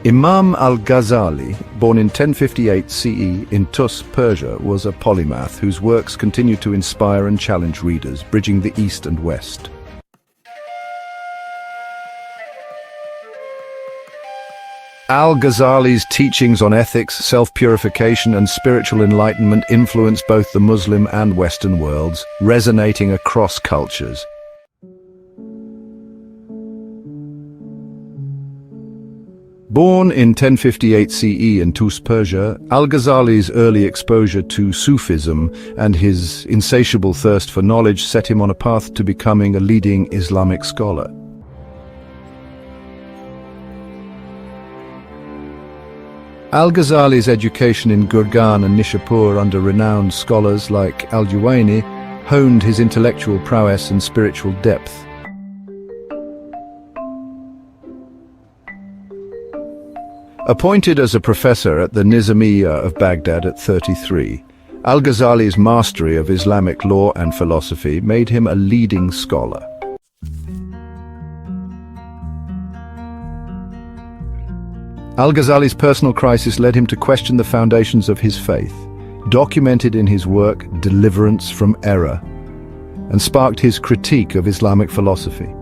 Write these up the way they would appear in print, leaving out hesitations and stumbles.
Imam Al-Ghazali, born in 1058 CE in Tus, Persia, was a polymath whose works continue to inspire and challenge readers, bridging the East and West. Al-Ghazali's teachings on ethics, self-purification, and spiritual enlightenment influenced both the Muslim and Western worlds, resonating across cultures. Born in 1058 CE in Tus, Persia, Al-Ghazali's early exposure to Sufism and his insatiable thirst for knowledge set him on a path to becoming a leading Islamic scholar. Al-Ghazali's education in Gurgan and Nishapur under renowned scholars like al-Juwayni honed his intellectual prowess and spiritual depth. Appointed as a professor at the Nizamiyya of Baghdad at 33, Al-Ghazali's mastery of Islamic law and philosophy made him a leading scholar. Al-Ghazali's personal crisis led him to question the foundations of his faith, documented in his work Deliverance from Error, and sparked his critique of Islamic philosophy.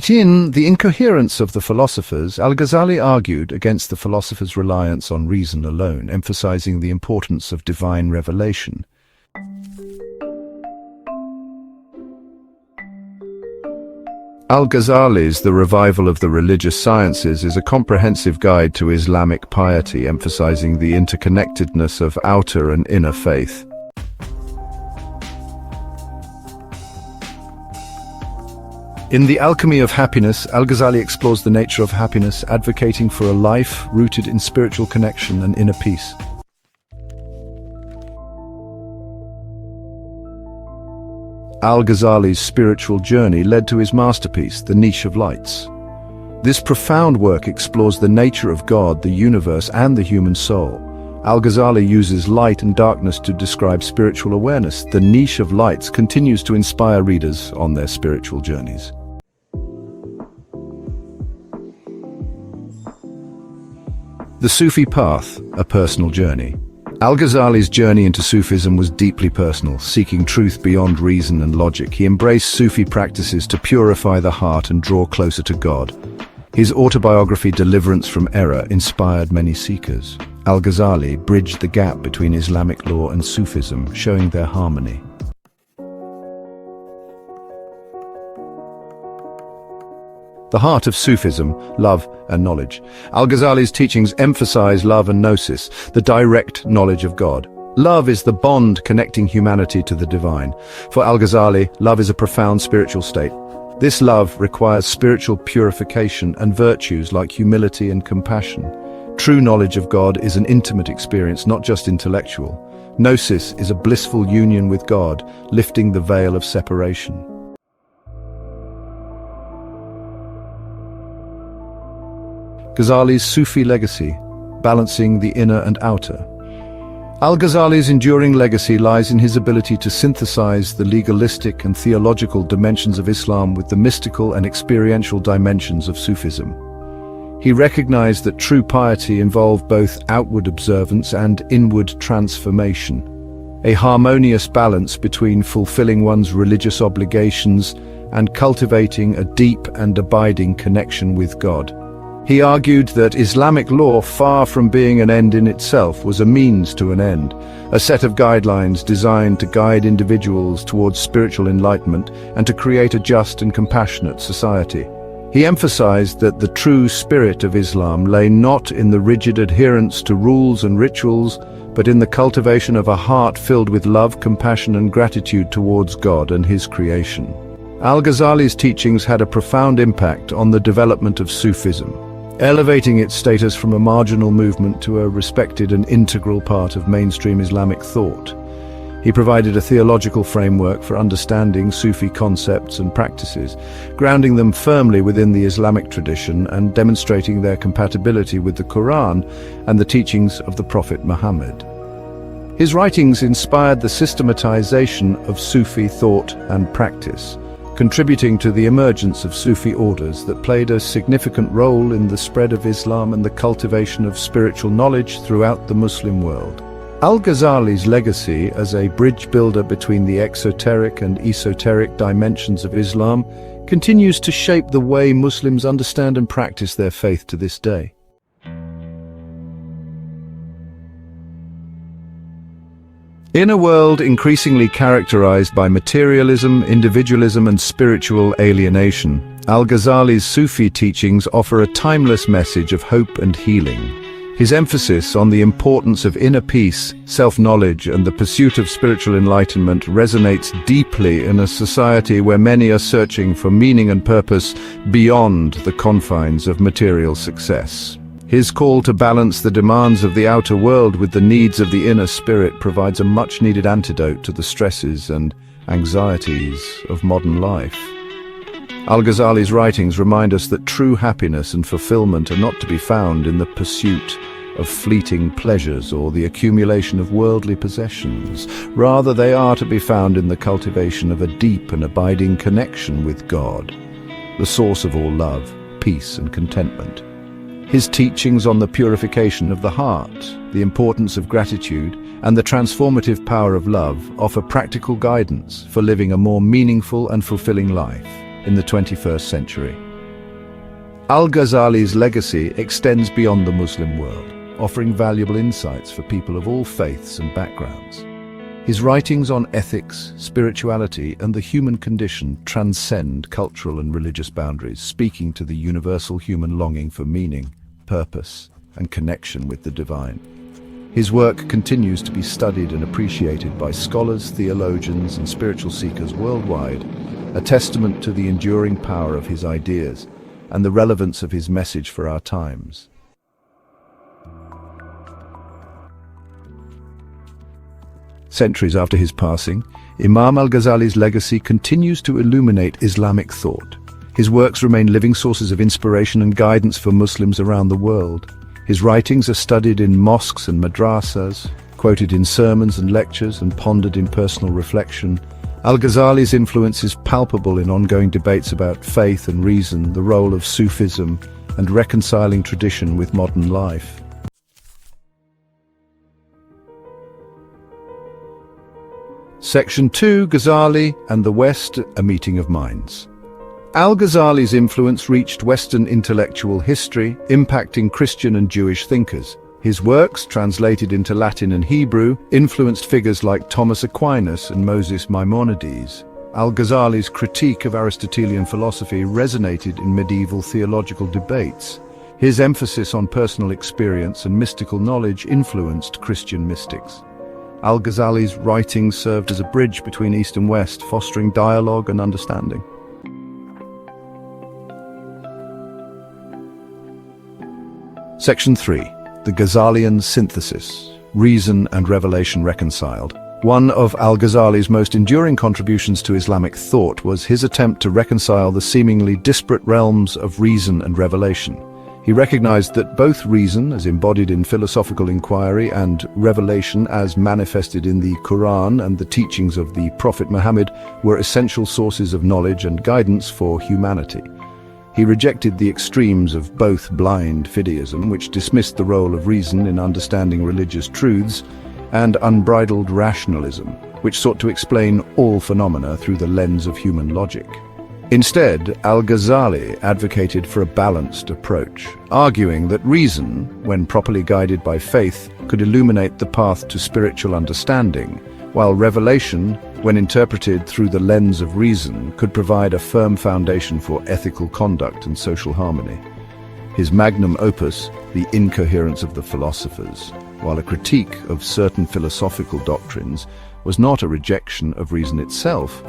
In The Incoherence of the Philosophers, Al-Ghazali argued against the philosophers' reliance on reason alone, emphasizing the importance of divine revelation. Al-Ghazali's The Revival of the Religious Sciences is a comprehensive guide to Islamic piety, emphasizing the interconnectedness of outer and inner faith. In The Alchemy of Happiness, Al-Ghazali explores the nature of happiness, advocating for a life rooted in spiritual connection and inner peace. Al-Ghazali's spiritual journey led to his masterpiece, The Niche of Lights. This profound work explores the nature of God, the universe, and the human soul. Al-Ghazali uses light and darkness to describe spiritual awareness. The Niche of Lights continues to inspire readers on their spiritual journeys. The Sufi Path, a personal journey. Al-Ghazali's journey into Sufism was deeply personal, seeking truth beyond reason and logic. He embraced Sufi practices to purify the heart and draw closer to God. His autobiography, Deliverance from Error, inspired many seekers. Al-Ghazali bridged the gap between Islamic law and Sufism, showing their harmony. The heart of Sufism, love and knowledge. Al-Ghazali's teachings emphasize love and gnosis, the direct knowledge of God. Love is the bond connecting humanity to the divine. For Al-Ghazali, love is a profound spiritual state. This love requires spiritual purification and virtues like humility and compassion. True knowledge of God is an intimate experience, not just intellectual. Gnosis is a blissful union with God, lifting the veil of separation. Ghazali's Sufi legacy, balancing the inner and outer. Al-Ghazali's enduring legacy lies in his ability to synthesize the legalistic and theological dimensions of Islam with the mystical and experiential dimensions of Sufism. He recognized that true piety involved both outward observance and inward transformation, a harmonious balance between fulfilling one's religious obligations and cultivating a deep and abiding connection with God. He argued that Islamic law, far from being an end in itself, was a means to an end, a set of guidelines designed to guide individuals towards spiritual enlightenment and to create a just and compassionate society. He emphasized that the true spirit of Islam lay not in the rigid adherence to rules and rituals, but in the cultivation of a heart filled with love, compassion, and gratitude towards God and His creation. Al-Ghazali's teachings had a profound impact on the development of Sufism, elevating its status from a marginal movement to a respected and integral part of mainstream Islamic thought. He provided a theological framework for understanding Sufi concepts and practices, grounding them firmly within the Islamic tradition and demonstrating their compatibility with the Quran and the teachings of the Prophet Muhammad. His writings inspired the systematization of Sufi thought and practice, contributing to the emergence of Sufi orders that played a significant role in the spread of Islam and the cultivation of spiritual knowledge throughout the Muslim world. Al-Ghazali's legacy as a bridge builder between the exoteric and esoteric dimensions of Islam continues to shape the way Muslims understand and practice their faith to this day. In a world increasingly characterized by materialism, individualism, and spiritual alienation, Al-Ghazali's Sufi teachings offer a timeless message of hope and healing. His emphasis on the importance of inner peace, self-knowledge, and the pursuit of spiritual enlightenment resonates deeply in a society where many are searching for meaning and purpose beyond the confines of material success. His call to balance the demands of the outer world with the needs of the inner spirit provides a much-needed antidote to the stresses and anxieties of modern life. Al-Ghazali's writings remind us that true happiness and fulfillment are not to be found in the pursuit of fleeting pleasures or the accumulation of worldly possessions. Rather, they are to be found in the cultivation of a deep and abiding connection with God, the source of all love, peace, and contentment. His teachings on the purification of the heart, the importance of gratitude, and the transformative power of love offer practical guidance for living a more meaningful and fulfilling life in the 21st century. Al-Ghazali's legacy extends beyond the Muslim world, offering valuable insights for people of all faiths and backgrounds. His writings on ethics, spirituality, and the human condition transcend cultural and religious boundaries, speaking to the universal human longing for meaning, purpose, and connection with the divine. His work continues to be studied and appreciated by scholars, theologians, and spiritual seekers worldwide, a testament to the enduring power of his ideas and the relevance of his message for our times. Centuries after his passing, Imam Al-Ghazali's legacy continues to illuminate Islamic thought. His works remain living sources of inspiration and guidance for Muslims around the world. His writings are studied in mosques and madrasas, quoted in sermons and lectures, and pondered in personal reflection. Al-Ghazali's influence is palpable in ongoing debates about faith and reason, the role of Sufism, and reconciling tradition with modern life. Section 2, Ghazali and the West, a meeting of minds. Al-Ghazali's influence reached Western intellectual history, impacting Christian and Jewish thinkers. His works, translated into Latin and Hebrew, influenced figures like Thomas Aquinas and Moses Maimonides. Al-Ghazali's critique of Aristotelian philosophy resonated in medieval theological debates. His emphasis on personal experience and mystical knowledge influenced Christian mystics. Al-Ghazali's writings served as a bridge between East and West, fostering dialogue and understanding. Section 3. The Ghazalian Synthesis, Reason and Revelation Reconciled. One of Al-Ghazali's most enduring contributions to Islamic thought was his attempt to reconcile the seemingly disparate realms of reason and revelation. He recognized that both reason, as embodied in philosophical inquiry, and revelation, as manifested in the Quran and the teachings of the Prophet Muhammad, were essential sources of knowledge and guidance for humanity. He rejected the extremes of both blind fideism, which dismissed the role of reason in understanding religious truths, and unbridled rationalism, which sought to explain all phenomena through the lens of human logic. Instead, Al-Ghazali advocated for a balanced approach, arguing that reason, when properly guided by faith, could illuminate the path to spiritual understanding, while revelation, when interpreted through the lens of reason, could provide a firm foundation for ethical conduct and social harmony. His magnum opus, The Incoherence of the Philosophers, while a critique of certain philosophical doctrines, was not a rejection of reason itself.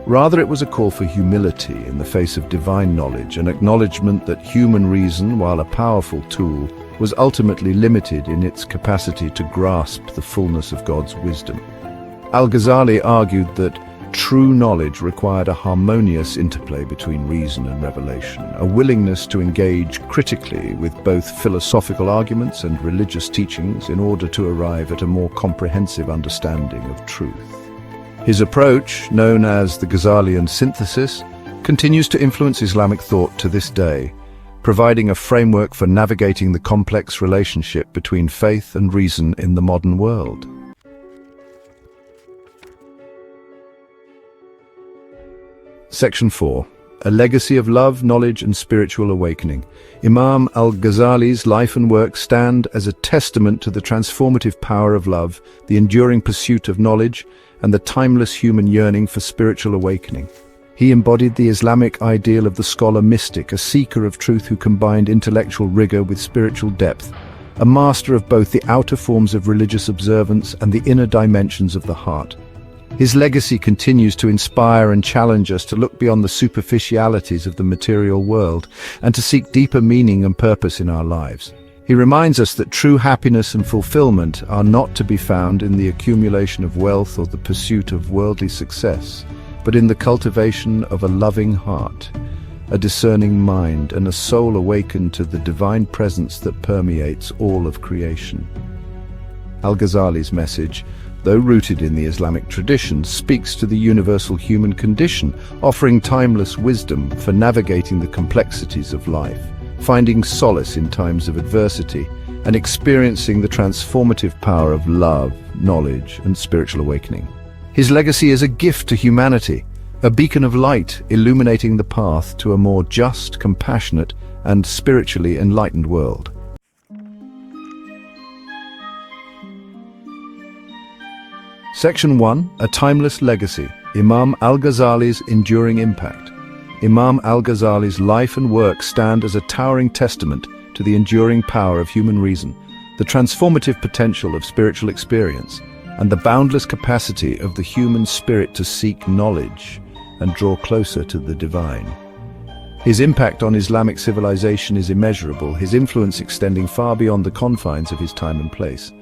Rather, it was a call for humility in the face of divine knowledge, an acknowledgement that human reason, while a powerful tool, was ultimately limited in its capacity to grasp the fullness of God's wisdom. Al-Ghazali argued that true knowledge required a harmonious interplay between reason and revelation, a willingness to engage critically with both philosophical arguments and religious teachings in order to arrive at a more comprehensive understanding of truth. His approach, known as the Ghazalian synthesis, continues to influence Islamic thought to this day, providing a framework for navigating the complex relationship between faith and reason in the modern world. Section 4. A legacy of love, knowledge and spiritual awakening. Imam Al-Ghazali's life and work stand as a testament to the transformative power of love, the enduring pursuit of knowledge, and the timeless human yearning for spiritual awakening. He embodied the Islamic ideal of the scholar mystic, a seeker of truth who combined intellectual rigor with spiritual depth, a master of both the outer forms of religious observance and the inner dimensions of the heart. His legacy continues to inspire and challenge us to look beyond the superficialities of the material world and to seek deeper meaning and purpose in our lives. He reminds us that true happiness and fulfillment are not to be found in the accumulation of wealth or the pursuit of worldly success, but in the cultivation of a loving heart, a discerning mind, and a soul awakened to the divine presence that permeates all of creation. Al-Ghazali's message, though rooted in the Islamic tradition, speaks to the universal human condition, offering timeless wisdom for navigating the complexities of life, finding solace in times of adversity, and experiencing the transformative power of love, knowledge, and spiritual awakening. His legacy is a gift to humanity, a beacon of light illuminating the path to a more just, compassionate, and spiritually enlightened world. Section 1. A timeless legacy. Imam Al-Ghazali's enduring impact. Imam Al-Ghazali's life and work stand as a towering testament to the enduring power of human reason, the transformative potential of spiritual experience, and the boundless capacity of the human spirit to seek knowledge and draw closer to the divine. His impact on Islamic civilization is immeasurable, his influence extending far beyond the confines of his time and place.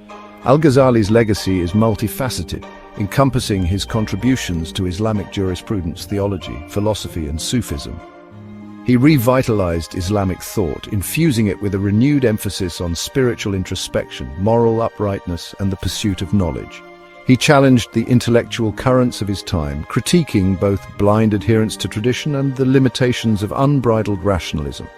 Al-Ghazali's legacy is multifaceted, encompassing his contributions to Islamic jurisprudence, theology, philosophy, and Sufism. He revitalized Islamic thought, infusing it with a renewed emphasis on spiritual introspection, moral uprightness, and the pursuit of knowledge. He challenged the intellectual currents of his time, critiquing both blind adherence to tradition and the limitations of unbridled rationalism.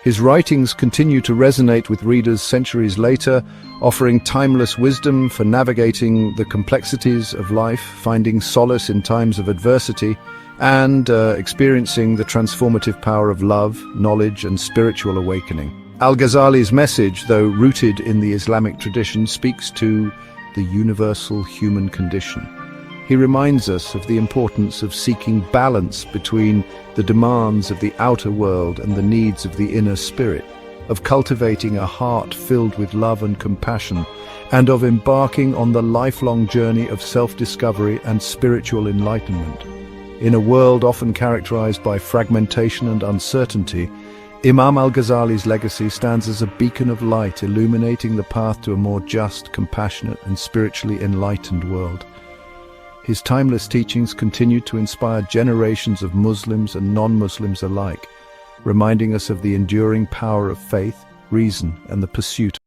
His writings continue to resonate with readers centuries later, offering timeless wisdom for navigating the complexities of life, finding solace in times of adversity, and experiencing the transformative power of love, knowledge, and spiritual awakening. Al-Ghazali's message, though rooted in the Islamic tradition, speaks to the universal human condition. He reminds us of the importance of seeking balance between the demands of the outer world and the needs of the inner spirit, of cultivating a heart filled with love and compassion, and of embarking on the lifelong journey of self-discovery and spiritual enlightenment. In a world often characterized by fragmentation and uncertainty, Imam Al-Ghazali's legacy stands as a beacon of light, illuminating the path to a more just, compassionate, and spiritually enlightened world. His timeless teachings continue to inspire generations of Muslims and non-Muslims alike, reminding us of the enduring power of faith, reason, and the pursuit